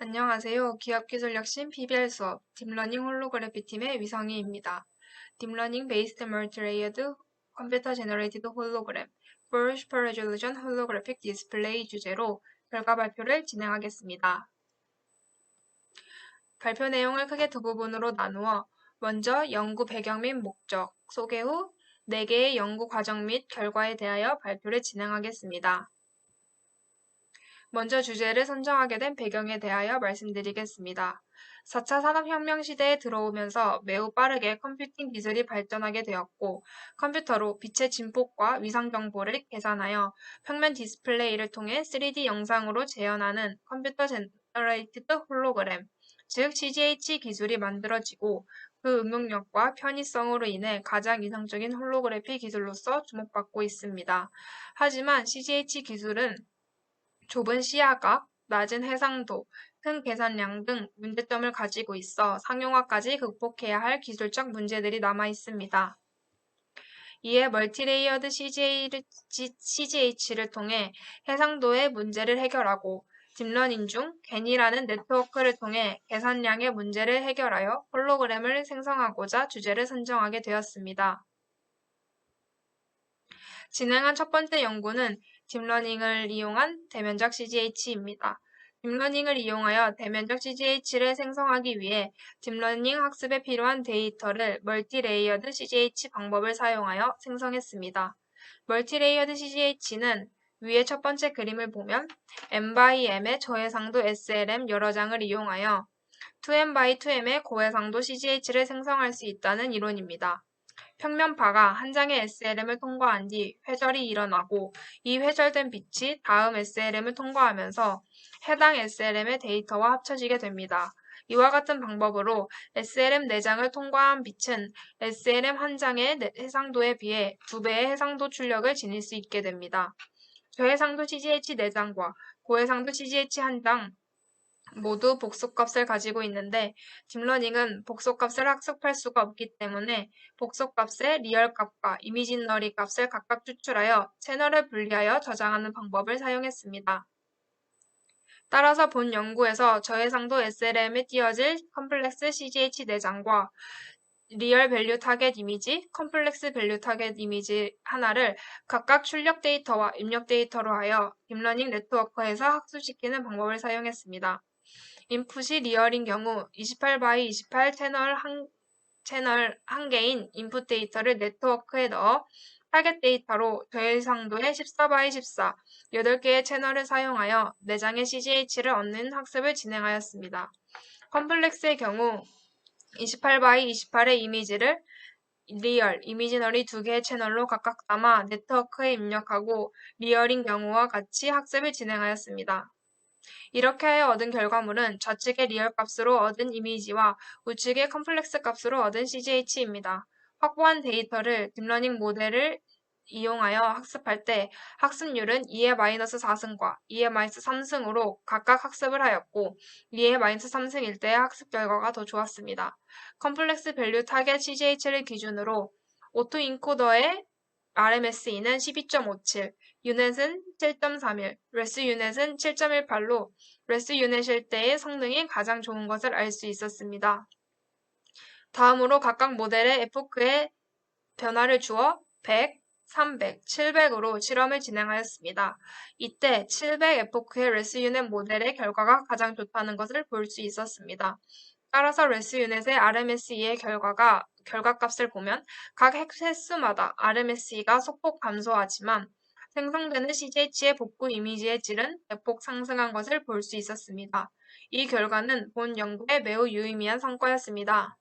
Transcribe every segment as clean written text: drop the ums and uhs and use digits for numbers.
안녕하세요. 기업기술혁신 PBL 수업 딥러닝 홀로그래피 팀의 위성희입니다. 딥러닝 Based Multi-Layered Computer Generated Hologram for Super Resolution Holographic Display 주제로 결과 발표를 진행하겠습니다. 발표 내용을 크게 두 부분으로 나누어 먼저 연구 배경 및 목적, 소개 후 4개의 연구 과정 및 결과에 대하여 발표를 진행하겠습니다. 먼저 주제를 선정하게 된 배경에 대하여 말씀드리겠습니다. 4차 산업혁명 시대에 들어오면서 매우 빠르게 컴퓨팅 기술이 발전하게 되었고, 컴퓨터로 빛의 진폭과 위상 정보를 계산하여 평면 디스플레이를 통해 3D 영상으로 재현하는 컴퓨터 제너레이티드 홀로그램, 즉 CGH 기술이 만들어지고, 그 응용력과 편의성으로 인해 가장 이상적인 홀로그래피 기술로서 주목받고 있습니다. 하지만 CGH 기술은 좁은 시야각, 낮은 해상도, 큰 계산량 등 문제점을 가지고 있어 상용화까지 극복해야 할 기술적 문제들이 남아 있습니다. 이에 멀티레이어드 CGH를 통해 해상도의 문제를 해결하고 딥러닝 중 겐이라는 네트워크를 통해 계산량의 문제를 해결하여 홀로그램을 생성하고자 주제를 선정하게 되었습니다. 진행한 첫 번째 연구는 딥러닝을 이용한 대면적 CGH입니다. 딥러닝을 이용하여 대면적 CGH를 생성하기 위해 딥러닝 학습에 필요한 데이터를 멀티레이어드 CGH 방법을 사용하여 생성했습니다. 멀티레이어드 CGH는 위의 첫 번째 그림을 보면 n×m의 저해상도 SLM 여러 장을 이용하여 2n×2m의 고해상도 CGH를 생성할 수 있다는 이론입니다. 평면파가 한 장의 SLM을 통과한 뒤 회절이 일어나고 이 회절된 빛이 다음 SLM을 통과하면서 해당 SLM의 데이터와 합쳐지게 됩니다. 이와 같은 방법으로 SLM 4장을 통과한 빛은 SLM 한 장의 해상도에 비해 2배의 해상도 출력을 지닐 수 있게 됩니다. 저해상도 CGH 4장과 고해상도 CGH 한 장 모두 복속값을 가지고 있는데 딥러닝은 복속값을 학습할 수가 없기 때문에 복속값의 리얼값과 이미지너리 값을 각각 추출하여 채널을 분리하여 저장하는 방법을 사용했습니다. 따라서 본 연구에서 저해상도 SLM에 띄어질 컴플렉스 CGH 4장과 리얼 밸류 타겟 이미지, 컴플렉스 밸류 타겟 이미지 하나를 각각 출력 데이터와 입력 데이터로 하여 딥러닝 네트워크에서 학습시키는 방법을 사용했습니다. 인풋이 리얼인 경우 28x28 채널 한 개인 인풋 데이터를 네트워크에 넣어 타겟 데이터로 저해상도의 14x14, 8개의 채널을 사용하여 4장의 CGH를 얻는 학습을 진행하였습니다. 컴플렉스의 경우 28x28의 이미지를 리얼, 이미지너리 2개의 채널로 각각 담아 네트워크에 입력하고 리얼인 경우와 같이 학습을 진행하였습니다. 이렇게 하여 얻은 결과물은 좌측의 리얼 값으로 얻은 이미지와 우측의 컴플렉스 값으로 얻은 CGH입니다. 확보한 데이터를 딥러닝 모델을 이용하여 학습할 때 학습률은 2의-4승과 2의-3승으로 각각 학습을 하였고 2의-3승일 때의 학습 결과가 더 좋았습니다. 컴플렉스 밸류 타겟 CGH를 기준으로 오토인코더의 RMSE는 12.57, 유넷은 7.31, 레스 유넷은 7.18로 레스 유넷일 때의 성능이 가장 좋은 것을 알 수 있었습니다. 다음으로 각각 모델의 에포크에 변화를 주어 100, 300, 700으로 실험을 진행하였습니다. 이때 700 에포크의 레스 유넷 모델의 결과가 가장 좋다는 것을 볼 수 있었습니다. 따라서 레스 유넷의 RMSE의 결과값을 보면 각 횟수마다 RMSE가 소폭 감소하지만 생성되는 CGH의 복구 이미지의 질은 대폭 상승한 것을 볼 수 있었습니다. 이 결과는 본 연구에 매우 유의미한 성과였습니다.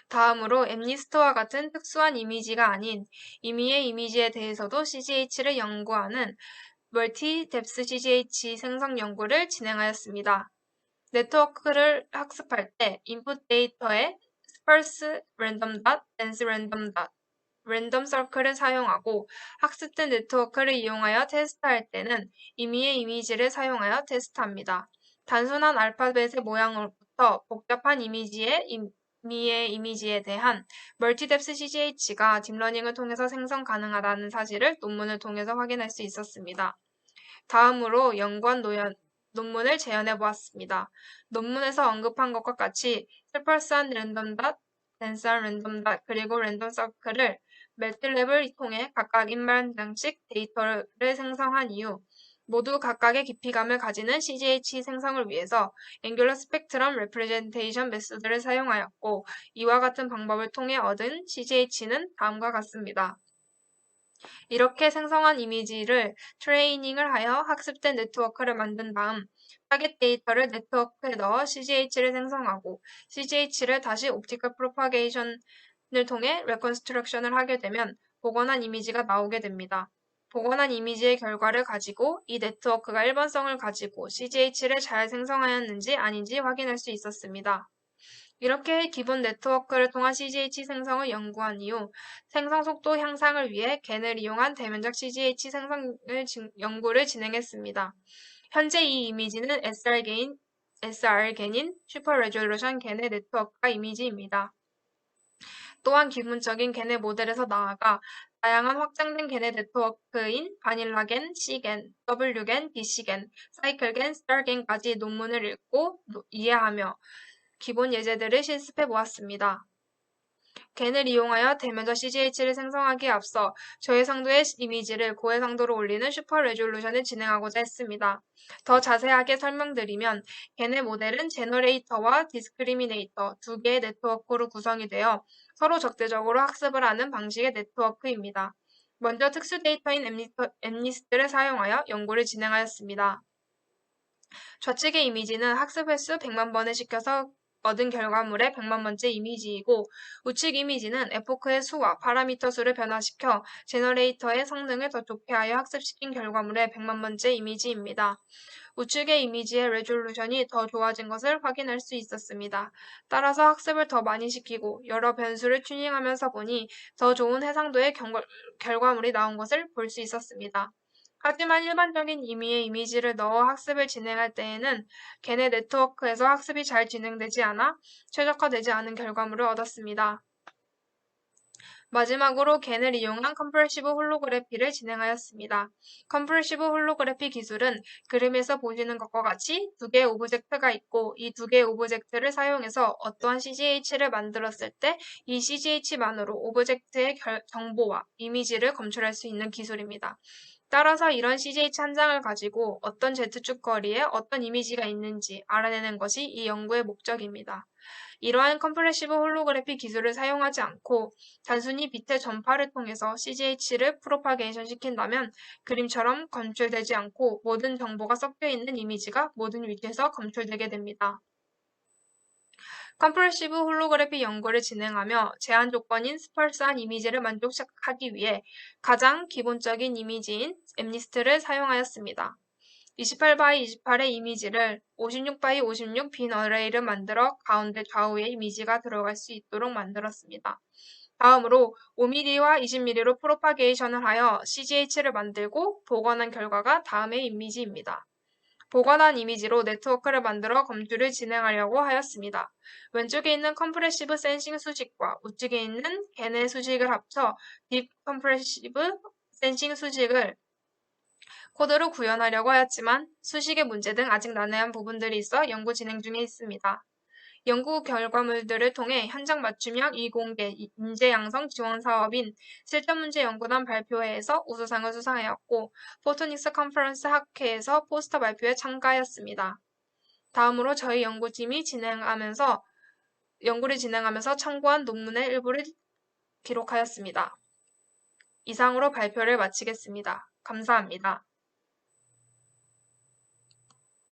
다음으로 엠니스트와 같은 특수한 이미지가 아닌 임의의 이미지에 대해서도 CGH를 연구하는 멀티 뎁스 CGH 생성 연구를 진행하였습니다. 네트워크를 학습할 때 인풋 데이터에 스펄스 랜덤 닷, 댄스 랜덤 닷, 랜덤 서클을 사용하고 학습된 네트워크를 이용하여 테스트할 때는 임의의 이미지를 사용하여 테스트합니다. 단순한 알파벳의 모양으로부터 복잡한 임의의 이미지에 대한 멀티뎁스 CGH가 딥러닝을 통해서 생성 가능하다는 사실을 논문을 통해서 확인할 수 있었습니다. 다음으로 연구한 논문을 재현해 보았습니다. 논문에서 언급한 것과 같이 스펄스한 랜덤 닷, 덴스한 랜덤 닷, 그리고 랜덤 서클을 매틀랩을 통해 각각 1만 장씩 데이터를 생성한 이후 모두 각각의 깊이감을 가지는 CGH 생성을 위해서 앵귤러 스펙트럼 레프레젠테이션 메소드를 사용하였고 이와 같은 방법을 통해 얻은 CGH는 다음과 같습니다. 이렇게 생성한 이미지를 트레이닝을 하여 학습된 네트워크를 만든 다음 타겟 데이터를 네트워크에 넣어 CGH를 생성하고 CGH를 다시 옵티컬 프로파게이션을 통해 레컨스트럭션을 하게 되면 복원한 이미지가 나오게 됩니다. 복원한 이미지의 결과를 가지고 이 네트워크가 일반성을 가지고 CGH를 잘 생성하였는지 아닌지 확인할 수 있었습니다. 이렇게 기본 네트워크를 통한 CGH 생성을 연구한 이후 생성 속도 향상을 위해 겐을 이용한 대면적 CGH 연구를 진행했습니다. 현재 이 이미지는 SR 겐인 슈퍼 레졸루션 겐의 네트워크가 이미지입니다. 또한 기본적인 겐의 모델에서 나아가 다양한 확장된 겐의 네트워크인 바닐라겐, C겐, W겐, BC겐, 사이클겐, 스타겐까지 논문을 읽고 이해하며 기본 예제들을 실습해 보았습니다. 겐을 이용하여 대면적 CGH를 생성하기에 앞서 저해상도의 이미지를 고해상도로 올리는 슈퍼 레졸루션을 진행하고자 했습니다. 더 자세하게 설명드리면 겐의 모델은 제너레이터와 디스크리미네이터 두 개의 네트워크로 구성이 되어 서로 적대적으로 학습을 하는 방식의 네트워크입니다. 먼저 특수 데이터인 엠리스트를 사용하여 연구를 진행하였습니다. 좌측의 이미지는 학습 횟수 100만 번을 시켜서 얻은 결과물의 100만 번째 이미지이고 우측 이미지는 에포크의 수와 파라미터 수를 변화시켜 제너레이터의 성능을 더 좋게 하여 학습시킨 결과물의 100만 번째 이미지입니다. 우측의 이미지의 레졸루션이 더 좋아진 것을 확인할 수 있었습니다. 따라서 학습을 더 많이 시키고 여러 변수를 튜닝하면서 보니 더 좋은 해상도의 결과물이 나온 것을 볼 수 있었습니다. 하지만 일반적인 임의의 이미지를 넣어 학습을 진행할 때에는 걔네 네트워크에서 학습이 잘 진행되지 않아 최적화되지 않은 결과물을 얻었습니다. 마지막으로 겐을 이용한 컴프레시브 홀로그래피를 진행하였습니다. 컴프레시브 홀로그래피 기술은 그림에서 보시는 것과 같이 두 개의 오브젝트가 있고 이 두 개의 오브젝트를 사용해서 어떠한 CGH를 만들었을 때 이 CGH만으로 오브젝트의 정보와 이미지를 검출할 수 있는 기술입니다. 따라서 이런 CGH 한 장을 가지고 어떤 Z축 거리에 어떤 이미지가 있는지 알아내는 것이 이 연구의 목적입니다. 이러한 컴프레시브 홀로그래피 기술을 사용하지 않고 단순히 빛의 전파를 통해서 CGH를 프로파게이션 시킨다면 그림처럼 검출되지 않고 모든 정보가 섞여 있는 이미지가 모든 위치에서 검출되게 됩니다. 컴프레시브 홀로그래피 연구를 진행하며 제한 조건인 스펄스한 이미지를 만족하기 위해 가장 기본적인 이미지인 엠리스트를 사용하였습니다. 28x28의 이미지를 56x56 빈 어레이를 만들어 가운데 좌우에 이미지가 들어갈 수 있도록 만들었습니다. 다음으로 5mm와 20mm로 프로파게이션을 하여 CGH를 만들고 복원한 결과가 다음의 이미지입니다. 복원한 이미지로 네트워크를 만들어 검출을 진행하려고 하였습니다. 왼쪽에 있는 컴프레시브 센싱 수직과 우측에 있는 겐의 수직을 합쳐 딥 컴프레시브 센싱 수직을 코드로 구현하려고 하였지만 수식의 문제 등 아직 난해한 부분들이 있어 연구 진행 중에 있습니다. 연구 결과물들을 통해 현장 맞춤형 이공개 인재 양성 지원 사업인 실전문제 연구단 발표회에서 우수상을 수상하였고 포토닉스 컨퍼런스 학회에서 포스터 발표에 참가하였습니다. 다음으로 저희 연구를 진행하면서 참고한 논문의 일부를 기록하였습니다. 이상으로 발표를 마치겠습니다. 감사합니다.